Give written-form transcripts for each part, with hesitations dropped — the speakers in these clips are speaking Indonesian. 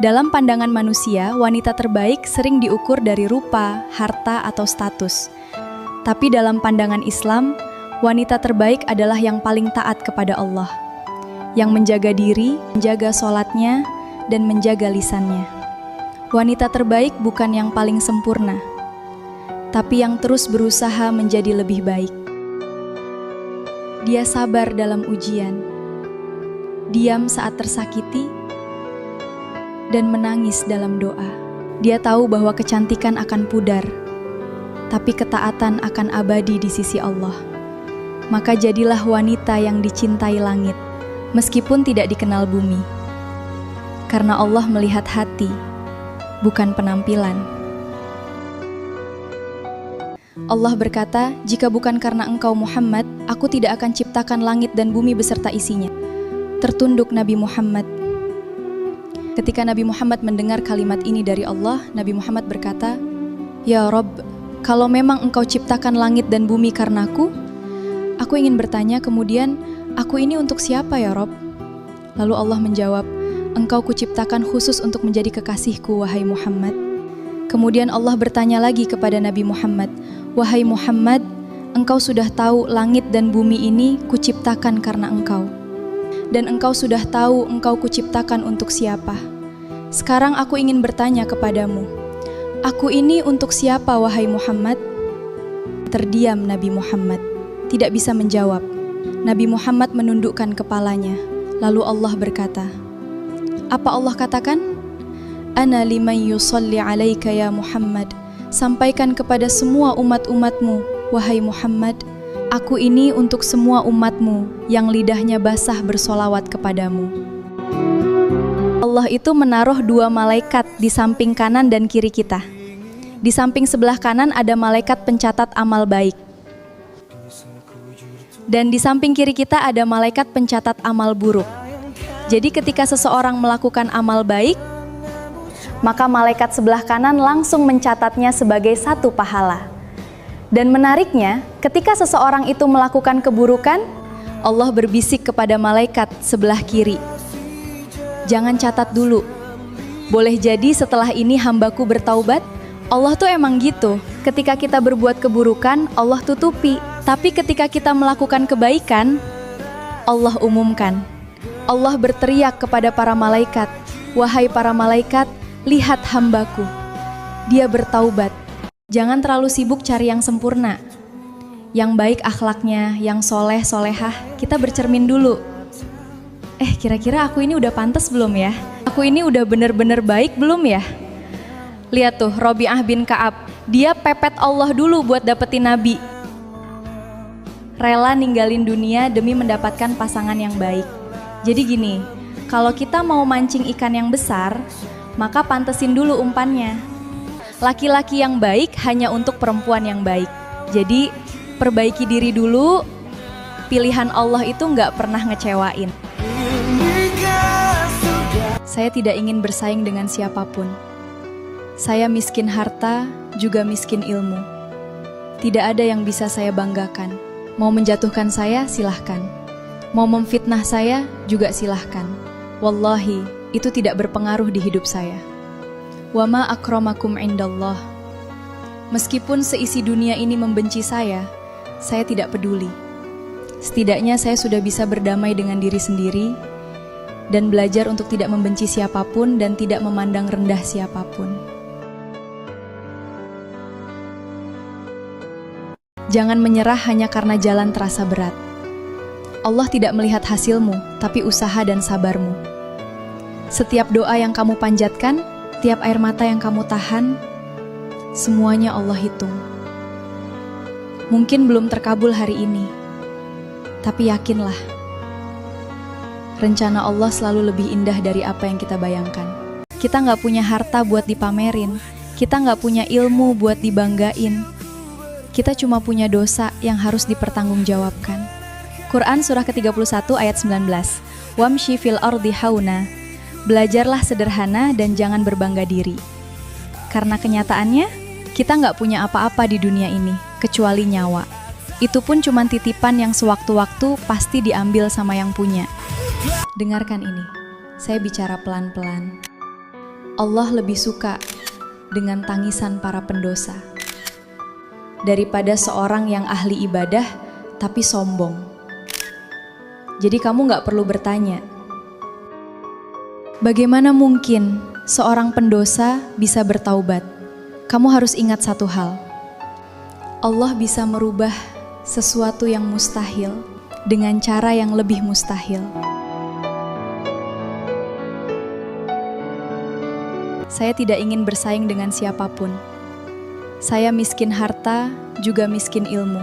Dalam pandangan manusia, wanita terbaik sering diukur dari rupa, harta, atau status. Tapi dalam pandangan Islam, wanita terbaik adalah yang paling taat kepada Allah, yang menjaga diri, menjaga sholatnya, dan menjaga lisannya. Wanita terbaik bukan yang paling sempurna, tapi yang terus berusaha menjadi lebih baik. Dia sabar dalam ujian, diam saat tersakiti, dan menangis dalam doa. Dia tahu bahwa kecantikan akan pudar, tapi ketaatan akan abadi di sisi Allah. Maka jadilah wanita yang dicintai langit, meskipun tidak dikenal bumi. Karena Allah melihat hati, bukan penampilan. Allah berkata, "Jika bukan karena engkau Muhammad, aku tidak akan ciptakan langit dan bumi beserta isinya." Tertunduk Nabi Muhammad. Ketika Nabi Muhammad mendengar kalimat ini dari Allah, Nabi Muhammad berkata, "Ya Rabb, kalau memang engkau ciptakan langit dan bumi karenaku, aku ingin bertanya kemudian, aku ini untuk siapa ya Rabb?" Lalu Allah menjawab, "Engkau kuciptakan khusus untuk menjadi kekasihku, wahai Muhammad." Kemudian Allah bertanya lagi kepada Nabi Muhammad, "Wahai Muhammad, engkau sudah tahu langit dan bumi ini kuciptakan karena engkau. Dan engkau sudah tahu engkau kuciptakan untuk siapa. Sekarang aku ingin bertanya kepadamu, aku ini untuk siapa wahai Muhammad?" Terdiam Nabi Muhammad, tidak bisa menjawab. Nabi Muhammad menundukkan kepalanya. Lalu Allah berkata, apa Allah katakan? "Ana liman yusalli alaika ya Muhammad." Sampaikan kepada semua umat-umatmu, wahai Muhammad, aku ini untuk semua umatmu yang lidahnya basah bersolawat kepadamu. Allah itu menaruh 2 malaikat di samping kanan dan kiri kita. Di samping sebelah kanan ada malaikat pencatat amal baik. Dan di samping kiri kita ada malaikat pencatat amal buruk. Jadi ketika seseorang melakukan amal baik, maka malaikat sebelah kanan langsung mencatatnya sebagai 1 pahala. Dan menariknya, ketika seseorang itu melakukan keburukan, Allah berbisik kepada malaikat sebelah kiri, "Jangan catat dulu. Boleh jadi setelah ini hambaku bertaubat." Allah tuh emang gitu. Ketika kita berbuat keburukan, Allah tutupi. Tapi ketika kita melakukan kebaikan, Allah umumkan. Allah berteriak kepada para malaikat, "Wahai para malaikat, lihat hambaku. Dia bertaubat." Jangan terlalu sibuk cari yang sempurna, yang baik akhlaknya, yang soleh, solehah. Kita bercermin dulu. Kira-kira aku ini udah pantas belum ya? Aku ini udah bener-bener baik belum ya? Lihat tuh, Robi'ah bin Ka'ab. Dia pepet Allah dulu buat dapetin Nabi. Rela ninggalin dunia demi mendapatkan pasangan yang baik. Jadi gini, kalau kita mau mancing ikan yang besar, maka pantesin dulu umpannya. Laki-laki yang baik hanya untuk perempuan yang baik. Jadi perbaiki diri dulu. Pilihan Allah itu nggak pernah ngecewain. Saya tidak ingin bersaing dengan siapapun. Saya miskin harta, juga miskin ilmu. Tidak ada yang bisa saya banggakan. Mau menjatuhkan saya, silahkan. Mau memfitnah saya, juga silahkan. Wallahi, itu tidak berpengaruh di hidup saya. Wa ma akramakum indallah. Meskipun seisi dunia ini membenci saya tidak peduli. Setidaknya saya sudah bisa berdamai dengan diri sendiri dan belajar untuk tidak membenci siapapun dan tidak memandang rendah siapapun. Jangan menyerah hanya karena jalan terasa berat. Allah tidak melihat hasilmu, tapi usaha dan sabarmu. Setiap doa yang kamu panjatkan, tiap air mata yang kamu tahan, semuanya Allah hitung. Mungkin belum terkabul hari ini, tapi yakinlah, rencana Allah selalu lebih indah dari apa yang kita bayangkan. Kita nggak punya harta buat dipamerin, kita nggak punya ilmu buat dibanggain. Kita cuma punya dosa yang harus dipertanggungjawabkan. Quran surah ke-31 ayat 19. Wamshi fil ardi hauna. Belajarlah sederhana dan jangan berbangga diri. Karena kenyataannya, kita nggak punya apa-apa di dunia ini, kecuali nyawa. Itu pun cuma titipan yang sewaktu-waktu pasti diambil sama yang punya. Dengarkan ini, saya bicara pelan-pelan. Allah lebih suka dengan tangisan para pendosa daripada seorang yang ahli ibadah tapi sombong. Jadi kamu gak perlu bertanya, bagaimana mungkin seorang pendosa bisa bertaubat? Kamu harus ingat satu hal, Allah bisa merubah sesuatu yang mustahil dengan cara yang lebih mustahil. Saya tidak ingin bersaing dengan siapapun. Saya miskin harta, juga miskin ilmu.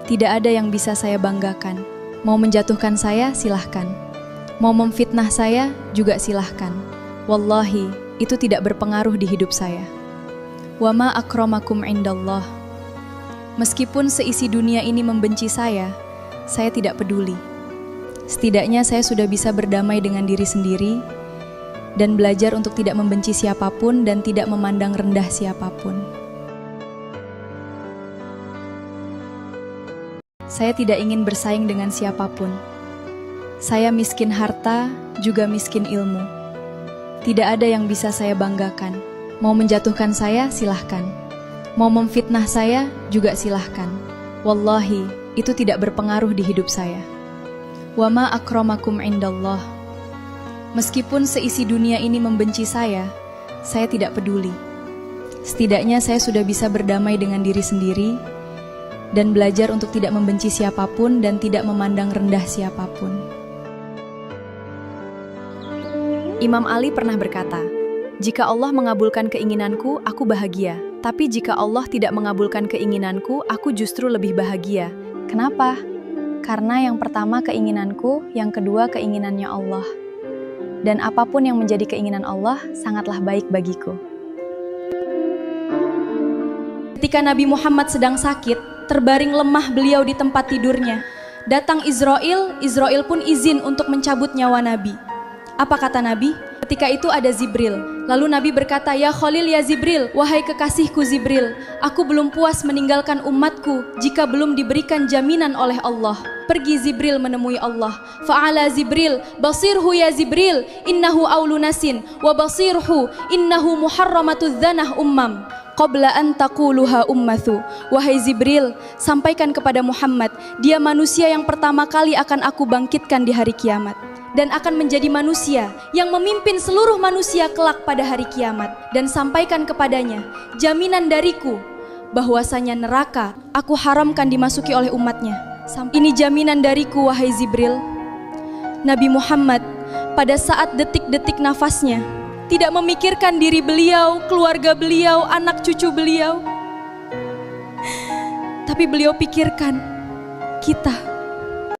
Tidak ada yang bisa saya banggakan. Mau menjatuhkan saya, silahkan. Mau memfitnah saya, juga silahkan. Wallahi, itu tidak berpengaruh di hidup saya. Wa ma akramakum indallah. Meskipun seisi dunia ini membenci saya tidak peduli. Setidaknya saya sudah bisa berdamai dengan diri sendiri dan belajar untuk tidak membenci siapapun dan tidak memandang rendah siapapun. Saya tidak ingin bersaing dengan siapapun. Saya miskin harta, juga miskin ilmu. Tidak ada yang bisa saya banggakan. Mau menjatuhkan saya, silahkan. Mau memfitnah saya, juga silahkan. Wallahi, itu tidak berpengaruh di hidup saya. Wa ma akramakum indallah. Meskipun seisi dunia ini membenci saya tidak peduli. Setidaknya saya sudah bisa berdamai dengan diri sendiri dan belajar untuk tidak membenci siapapun dan tidak memandang rendah siapapun. Imam Ali pernah berkata, "Jika Allah mengabulkan keinginanku, aku bahagia. Tapi jika Allah tidak mengabulkan keinginanku, aku justru lebih bahagia." Kenapa? Karena yang pertama keinginanku, yang kedua keinginannya Allah. Dan apapun yang menjadi keinginan Allah sangatlah baik bagiku. Ketika Nabi Muhammad sedang sakit, terbaring lemah beliau di tempat tidurnya. Datang Israel pun izin untuk mencabut nyawa Nabi. Apa kata Nabi? Ketika itu ada Zibril. Lalu Nabi berkata, "Ya Khalil, ya Zibril, wahai kekasihku Zibril, aku belum puas meninggalkan umatku jika belum diberikan jaminan oleh Allah." Pergi Zibril menemui Allah. Fa'ala Zibril, basirhu ya Zibril, innahu aulunasin, wa basirhu innahu muharramatu dzanah ummam. Qabla an taquluha ummathu. Wahai Zibril, sampaikan kepada Muhammad, dia manusia yang pertama kali akan aku bangkitkan di hari kiamat. Dan akan menjadi manusia yang memimpin seluruh manusia kelak pada hari kiamat. Dan sampaikan kepadanya, jaminan dariku, bahwasanya neraka aku haramkan dimasuki oleh umatnya. Ini jaminan dariku, wahai Zibril. Nabi Muhammad pada saat detik-detik nafasnya tidak memikirkan diri beliau, keluarga beliau, anak cucu beliau. Tapi beliau pikirkan kita.